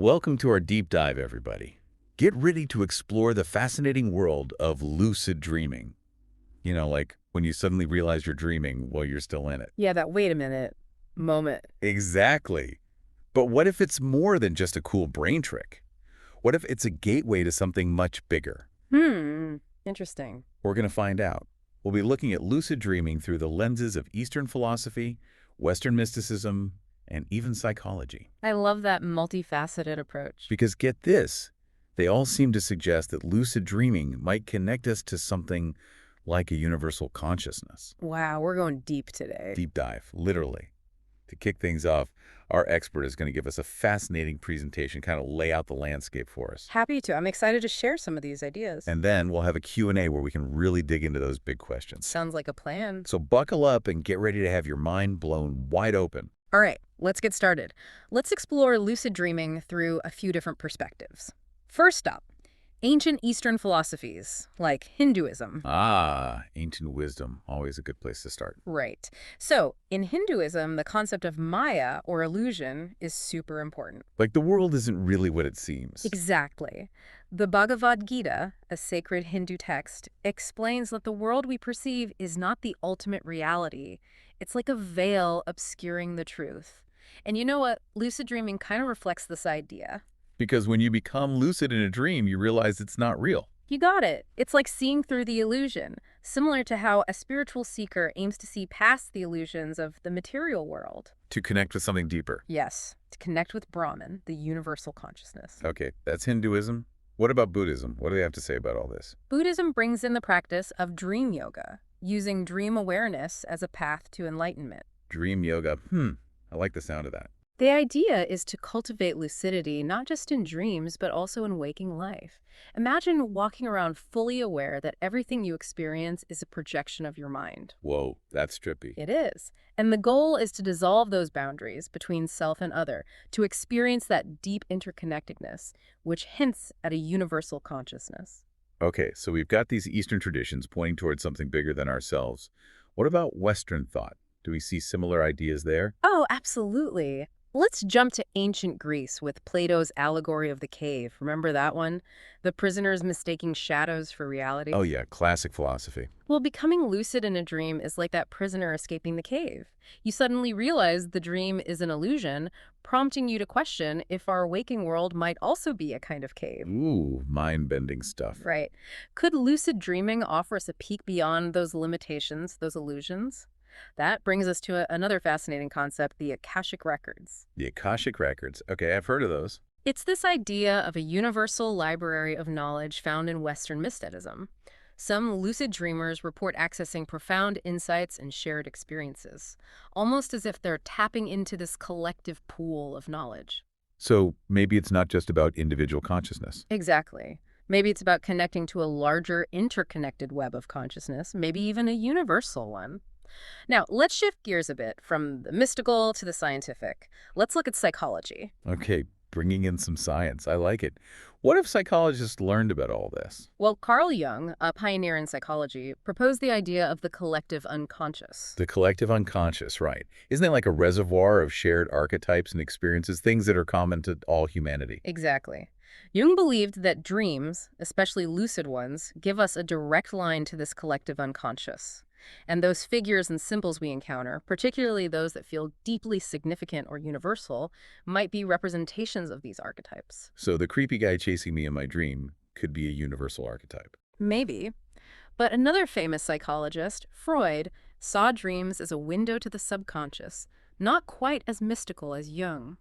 Welcome to our deep dive, everybody. Get ready to explore the fascinating world of lucid dreaming. Like when you suddenly realize you're dreaming while you're still in it. Yeah, that wait a minute moment. Exactly. But what if it's more than just a cool brain trick? What if it's a gateway to something much bigger? Interesting. We're going to find out. We'll be looking at lucid dreaming through the lenses of Eastern philosophy, Western mysticism, and even psychology. I love that multifaceted approach. Because get this, they all seem to suggest that lucid dreaming might connect us to something like a universal consciousness. Wow, we're going deep today. Deep dive, literally. To kick things off, our expert is going to give us a fascinating presentation, kind of lay out the landscape for us. Happy to. I'm excited to share some of these ideas. And then we'll have a Q&A where we can really dig into those big questions. Sounds like a plan. So buckle up and get ready to have your mind blown wide open. All right, let's get started. Let's explore lucid dreaming through a few different perspectives. First up, ancient Eastern philosophies, like Hinduism. Ah, ancient wisdom, always a good place to start. Right. So, in Hinduism, the concept of Maya, or illusion, is super important. Like the world isn't really what it seems. Exactly. The Bhagavad Gita, a sacred Hindu text, explains that the world we perceive is not the ultimate reality. It's like a veil obscuring the truth. And you know what? Lucid dreaming kind of reflects this idea. Because when you become lucid in a dream, you realize it's not real. You got it. It's like seeing through the illusion, similar to how a spiritual seeker aims to see past the illusions of the material world. To connect with something deeper. Yes, to connect with Brahman, the universal consciousness. Okay, that's Hinduism. What about Buddhism? What do they have to say about all this? Buddhism brings in the practice of dream yoga, using dream awareness as a path to enlightenment. Dream yoga. I like the sound of that. The idea is to cultivate lucidity not just in dreams, but also in waking life. Imagine walking around fully aware that everything you experience is a projection of your mind. Whoa, that's trippy. It is. And the goal is to dissolve those boundaries between self and other, to experience that deep interconnectedness, which hints at a universal consciousness. Okay, so we've got these Eastern traditions pointing towards something bigger than ourselves. What about Western thought? Do we see similar ideas there? Oh, absolutely. Let's jump to ancient Greece with Plato's allegory of the cave. Remember that one? The prisoners mistaking shadows for reality? Oh yeah, classic philosophy. Well, becoming lucid in a dream is like that prisoner escaping the cave. You suddenly realize the dream is an illusion, prompting you to question if our waking world might also be a kind of cave. Ooh, mind-bending stuff. Right. Could lucid dreaming offer us a peek beyond those limitations, those illusions? That brings us to another fascinating concept, the Akashic Records. The Akashic Records. Okay, I've heard of those. It's this idea of a universal library of knowledge found in Western mysticism. Some lucid dreamers report accessing profound insights and shared experiences, almost as if they're tapping into this collective pool of knowledge. So maybe it's not just about individual consciousness. Exactly. Maybe it's about connecting to a larger, interconnected web of consciousness, maybe even a universal one. Now, let's shift gears a bit from the mystical to the scientific. Let's look at psychology. Okay, bringing in some science. I like it. What if psychologists learned about all this? Well, Carl Jung, a pioneer in psychology, proposed the idea of the collective unconscious. The collective unconscious, right. Isn't it like a reservoir of shared archetypes and experiences, things that are common to all humanity? Exactly. Jung believed that dreams, especially lucid ones, give us a direct line to this collective unconscious. And those figures and symbols we encounter, particularly those that feel deeply significant or universal, might be representations of these archetypes. So the creepy guy chasing me in my dream could be a universal archetype. Maybe. But another famous psychologist, Freud, saw dreams as a window to the subconscious, not quite as mystical as Jung.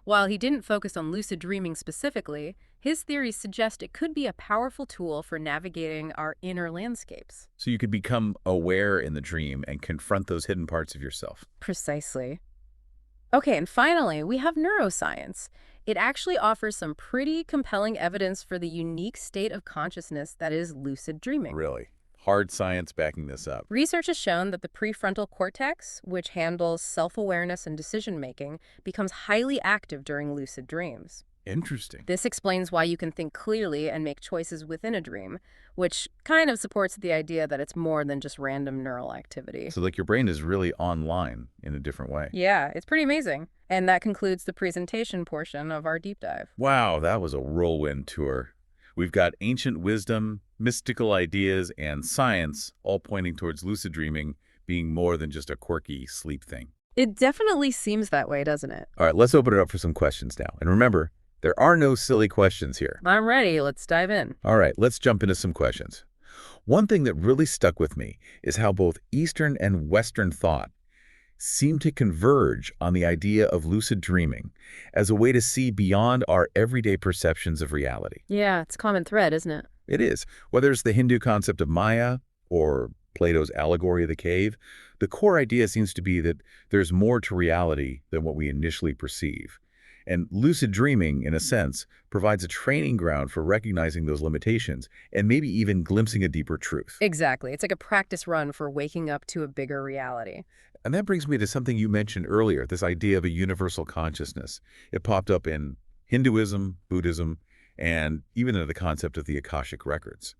While he didn't focus on lucid dreaming specifically, his theories suggest it could be a powerful tool for navigating our inner landscapes. So you could become aware in the dream and confront those hidden parts of yourself. Precisely. Okay, and finally, we have neuroscience. It actually offers some pretty compelling evidence for the unique state of consciousness that is lucid dreaming. Really? Hard science backing this up. Research has shown that the prefrontal cortex, which handles self-awareness and decision-making, becomes highly active during lucid dreams. Interesting. This explains why you can think clearly and make choices within a dream, which kind of supports the idea that it's more than just random neural activity. So like your brain is really online in a different way. Yeah, it's pretty amazing. And that concludes the presentation portion of our deep dive. Wow, that was a whirlwind tour. We've got ancient wisdom, mystical ideas, and science all pointing towards lucid dreaming being more than just a quirky sleep thing. It definitely seems that way, doesn't it? All right, let's open it up for some questions now. And remember, there are no silly questions here. I'm ready. Let's dive in. All right, let's jump into some questions. One thing that really stuck with me is how both Eastern and Western thought seem to converge on the idea of lucid dreaming as a way to see beyond our everyday perceptions of reality. Yeah, it's a common thread, isn't it? It is. Whether it's the Hindu concept of Maya or Plato's allegory of the cave, the core idea seems to be that there's more to reality than what we initially perceive. And lucid dreaming, in a sense, provides a training ground for recognizing those limitations and maybe even glimpsing a deeper truth. Exactly. It's like a practice run for waking up to a bigger reality. And that brings me to something you mentioned earlier, this idea of a universal consciousness. It popped up in Hinduism, Buddhism, and even in the concept of the Akashic records.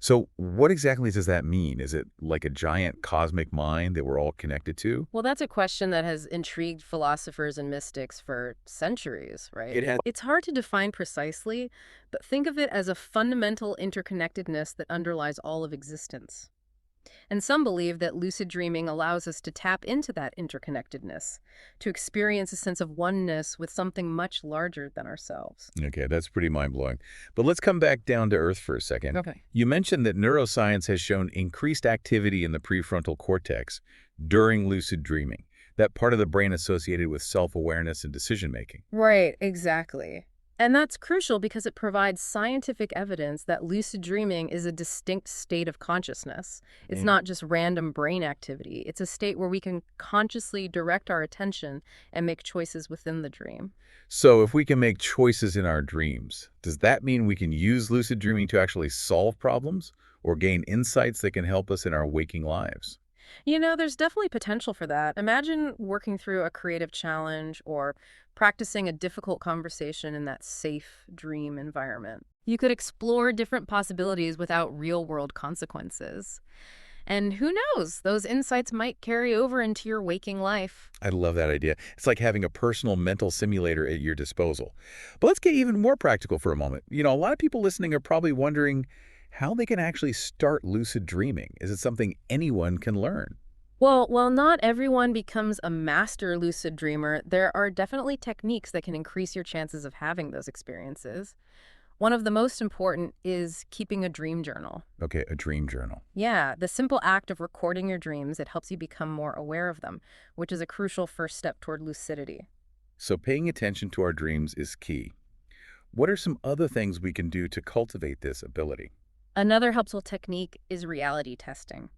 So what exactly does that mean? Is it like a giant cosmic mind that we're all connected to? Well, that's a question that has intrigued philosophers and mystics for centuries, right? It has. It's hard to define precisely, but think of it as a fundamental interconnectedness that underlies all of existence. And some believe that lucid dreaming allows us to tap into that interconnectedness, to experience a sense of oneness with something much larger than ourselves. Okay, that's pretty mind-blowing. But let's come back down to earth for a second. Okay. You mentioned that neuroscience has shown increased activity in the prefrontal cortex during lucid dreaming, that part of the brain associated with self-awareness and decision-making. Right, exactly. And that's crucial because it provides scientific evidence that lucid dreaming is a distinct state of consciousness. It's Mm. not just random brain activity. It's a state where we can consciously direct our attention and make choices within the dream. So if we can make choices in our dreams, does that mean we can use lucid dreaming to actually solve problems or gain insights that can help us in our waking lives? There's definitely potential for that. Imagine working through a creative challenge or practicing a difficult conversation in that safe dream environment. You could explore different possibilities without real-world consequences. And who knows, those insights might carry over into your waking life. I love that idea. It's like having a personal mental simulator at your disposal. But let's get even more practical for a moment. A lot of people listening are probably wondering how they can actually start lucid dreaming. Is it something anyone can learn? Well, while not everyone becomes a master lucid dreamer, there are definitely techniques that can increase your chances of having those experiences. One of the most important is keeping a dream journal. Okay, a dream journal. Yeah, the simple act of recording your dreams, it helps you become more aware of them, which is a crucial first step toward lucidity. So paying attention to our dreams is key. What are some other things we can do to cultivate this ability? Another helpful technique is reality testing.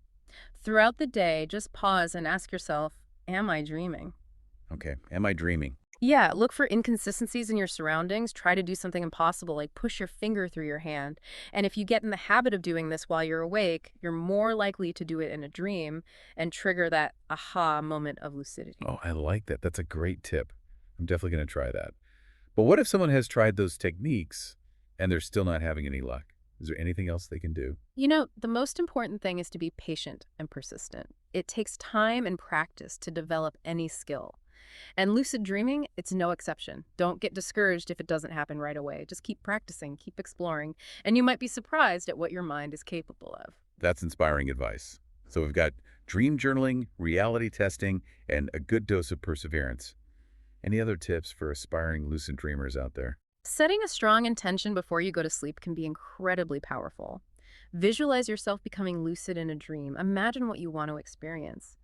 Throughout the day, just pause and ask yourself, am I dreaming? Okay, am I dreaming? Yeah, look for inconsistencies in your surroundings. Try to do something impossible, like push your finger through your hand. And if you get in the habit of doing this while you're awake, you're more likely to do it in a dream and trigger that aha moment of lucidity. Oh, I like that. That's a great tip. I'm definitely going to try that. But what if someone has tried those techniques and they're still not having any luck? Is there anything else they can do? The most important thing is to be patient and persistent. It takes time and practice to develop any skill. And lucid dreaming, it's no exception. Don't get discouraged if it doesn't happen right away. Just keep practicing, keep exploring, and you might be surprised at what your mind is capable of. That's inspiring advice. So we've got dream journaling, reality testing, and a good dose of perseverance. Any other tips for aspiring lucid dreamers out there? Setting a strong intention before you go to sleep can be incredibly powerful. Visualize yourself becoming lucid in a dream. Imagine what you want to experience.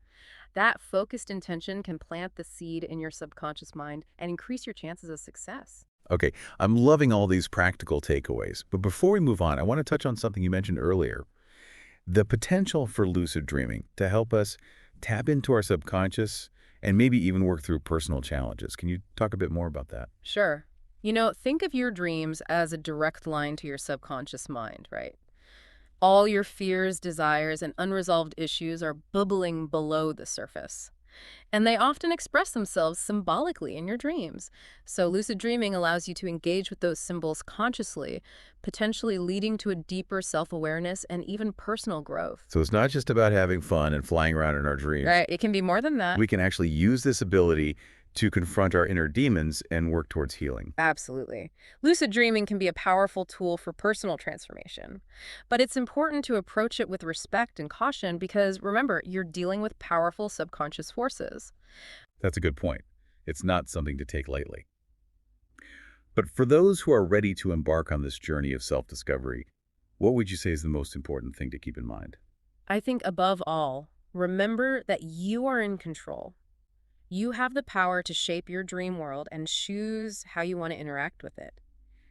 That focused intention can plant the seed in your subconscious mind and increase your chances of success. Okay, I'm loving all these practical takeaways. But before we move on, I want to touch on something you mentioned earlier. The potential for lucid dreaming to help us tap into our subconscious and maybe even work through personal challenges. Can you talk a bit more about that? Sure. Think of your dreams as a direct line to your subconscious mind, right? All your fears, desires, and unresolved issues are bubbling below the surface. And they often express themselves symbolically in your dreams. So lucid dreaming allows you to engage with those symbols consciously, potentially leading to a deeper self-awareness and even personal growth. So it's not just about having fun and flying around in our dreams. Right, it can be more than that. We can actually use this ability to confront our inner demons and work towards healing. Absolutely. Lucid dreaming can be a powerful tool for personal transformation, but it's important to approach it with respect and caution because remember, you're dealing with powerful subconscious forces. That's a good point. It's not something to take lightly. But for those who are ready to embark on this journey of self-discovery, what would you say is the most important thing to keep in mind? I think above all, remember that you are in control. You have the power to shape your dream world and choose how you want to interact with it.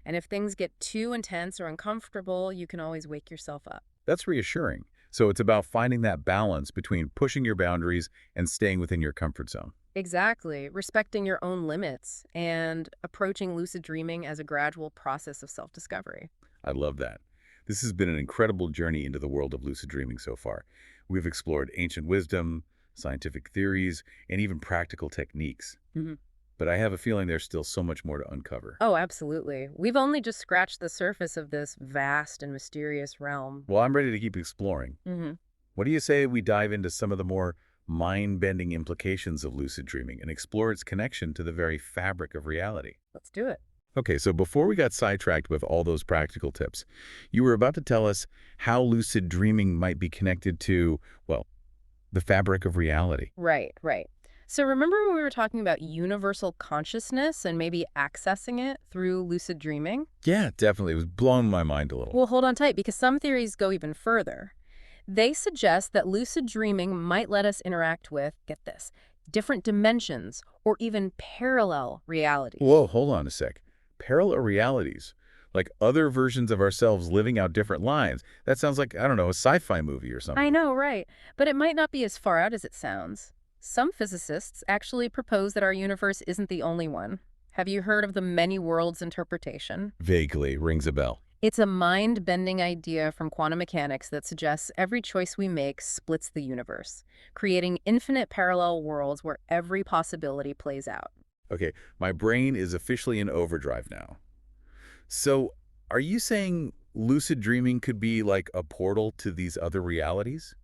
And if things get too intense or uncomfortable, you can always wake yourself up. That's reassuring. So it's about finding that balance between pushing your boundaries and staying within your comfort zone. Exactly. Respecting your own limits and approaching lucid dreaming as a gradual process of self-discovery. I love that. This has been an incredible journey into the world of lucid dreaming so far. We've explored ancient wisdom, scientific theories, and even practical techniques. Mhm. But I have a feeling there's still so much more to uncover. Oh, absolutely. We've only just scratched the surface of this vast and mysterious realm. Well, I'm ready to keep exploring. Hmm. What do you say we dive into some of the more mind-bending implications of lucid dreaming and explore its connection to the very fabric of reality? Let's do it. Okay, so before we got sidetracked with all those practical tips, you were about to tell us how lucid dreaming might be connected to, well, the fabric of reality. Right, right. So remember when we were talking about universal consciousness and maybe accessing it through lucid dreaming? Yeah, definitely. It was blowing my mind a little. Well, hold on tight because some theories go even further. They suggest that lucid dreaming might let us interact with, get this, different dimensions or even parallel realities. Whoa, hold on a sec. Parallel realities, like other versions of ourselves living out different lives. That sounds like, I don't know, a sci-fi movie or I something. know, right? But it might not be as far out as it sounds. Some physicists actually propose that our universe isn't the only one. Have you heard of the many worlds interpretation? Vaguely rings a bell. It's a mind-bending idea from quantum mechanics that suggests every choice we make splits the universe, creating infinite parallel worlds where every possibility plays out. Okay, my brain is officially in overdrive now. So, are you saying lucid dreaming could be like a portal to these other realities?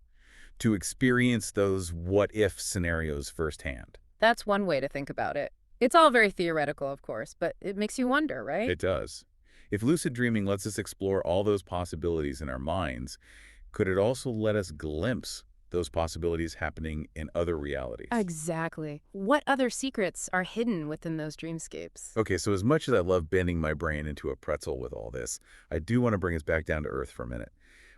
To experience those what-if scenarios firsthand? That's one way to think about it. It's all very theoretical, of course, but it makes you wonder, right? It does. If lucid dreaming lets us explore all those possibilities in our minds, could it also let us glimpse those possibilities happening in other realities? Exactly. What other secrets are hidden within those dreamscapes? Okay, so as much as I love bending my brain into a pretzel with all this, I do want to bring us back down to earth for a minute.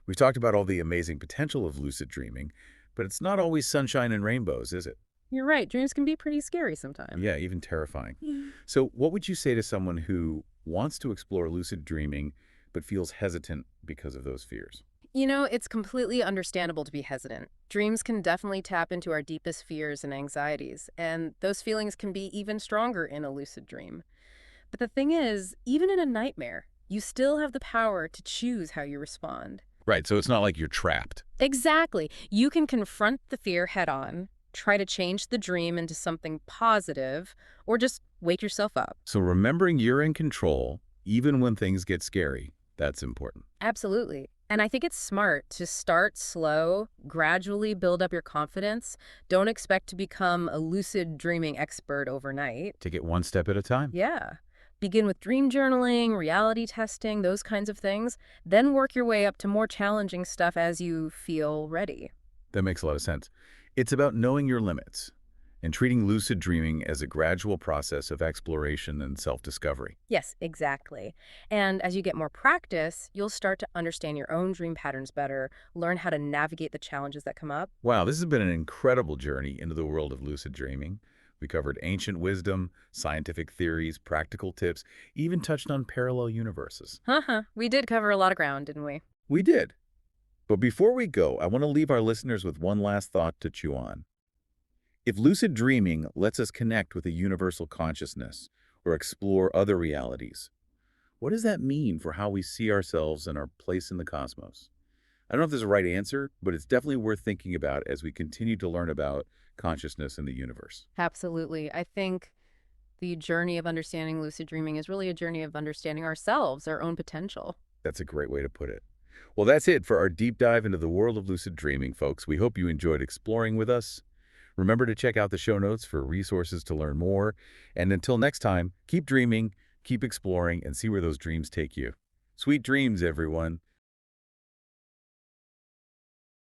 We've talked about all the amazing potential of lucid dreaming, but it's not always sunshine and rainbows, is it? You're right. Dreams can be pretty scary sometimes. Yeah, even terrifying. Yeah. So what would you say to someone who wants to explore lucid dreaming but feels hesitant because of those fears? You know, it's completely understandable to be hesitant. Dreams can definitely tap into our deepest fears and anxieties, and those feelings can be even stronger in a lucid dream. But the thing is, even in a nightmare, you still have the power to choose how you respond. Right, so it's not like you're trapped. Exactly. You can confront the fear head on, try to change the dream into something positive, or just wake yourself up. So remembering you're in control, even when things get scary, that's important. Absolutely. And I think it's smart to start slow, gradually build up your confidence. Don't expect to become a lucid dreaming expert overnight. Take it one step at a time. Yeah. Begin with dream journaling, reality testing, those kinds of things. Then work your way up to more challenging stuff as you feel ready. That makes a lot of sense. It's about knowing your limits and treating lucid dreaming as a gradual process of exploration and self-discovery. Yes, exactly. And as you get more practice, you'll start to understand your own dream patterns better, learn how to navigate the challenges that come up. Wow, this has been an incredible journey into the world of lucid dreaming. We covered ancient wisdom, scientific theories, practical tips, even touched on parallel universes. Haha, we did cover a lot of ground, didn't we? We did. But before we go, I want to leave our listeners with one last thought to chew on. If lucid dreaming lets us connect with a universal consciousness or explore other realities, what does that mean for how we see ourselves and our place in the cosmos? I don't know if there's a right answer, but it's definitely worth thinking about as we continue to learn about consciousness in the universe. Absolutely. I think the journey of understanding lucid dreaming is really a journey of understanding ourselves, our own potential. That's a great way to put it. Well, that's it for our deep dive into the world of lucid dreaming, folks. We hope you enjoyed exploring with us. Remember to check out the show notes for resources to learn more. And until next time, keep dreaming, keep exploring, and see where those dreams take you. Sweet dreams, everyone.